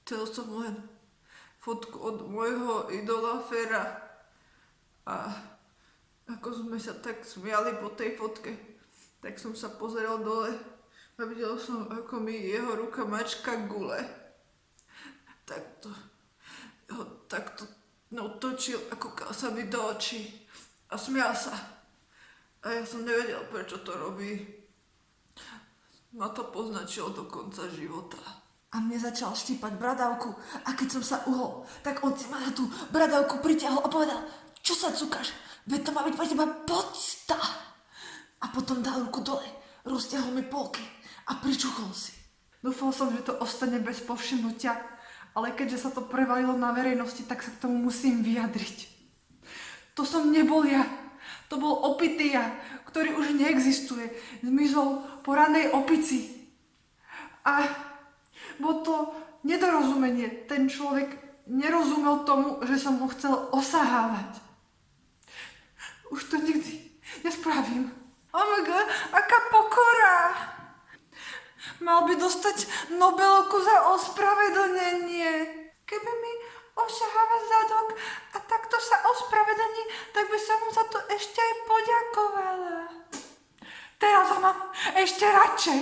Chcel som len fotku od môjho idola Fera. A ako sme sa tak smiali po tej fotke, tak som sa pozrel dole a videl som, ako mi jeho ruka mačka gule. Takto točil a kúkal sa mi do očí a smial sa. A ja som nevedel, prečo to robí. Ma to poznačilo do konca života. A mne začal štípať bradavku a keď som sa uhol, tak on si ma na tú bradavku pritiahol a povedal: čo sa cúkaš? Veď to má byť pre teba podsta. A potom dal ruku dole, roztiahol mi polky a pričuchol si. Dúfal som, že to ostane bez povšimnutia, ale keďže sa to prevalilo na verejnosti, tak sa k tomu musím vyjadriť. To som nebol ja. To bol opitý ja, ktorý už neexistuje. Zmizol po ranej opici. A bolo to nedorozumenie. Ten človek nerozumel tomu, že som ho chcel osahávať. Už to nikdy nespravím. Oh my god, aká pokora! Mal by dostať Nobelovku za ospravedlnenie. Keby mi osaháva zadok a takto sa ospravedlní, tak by som mu za to ešte aj poďakovala. Teraz ho mám ešte radšej.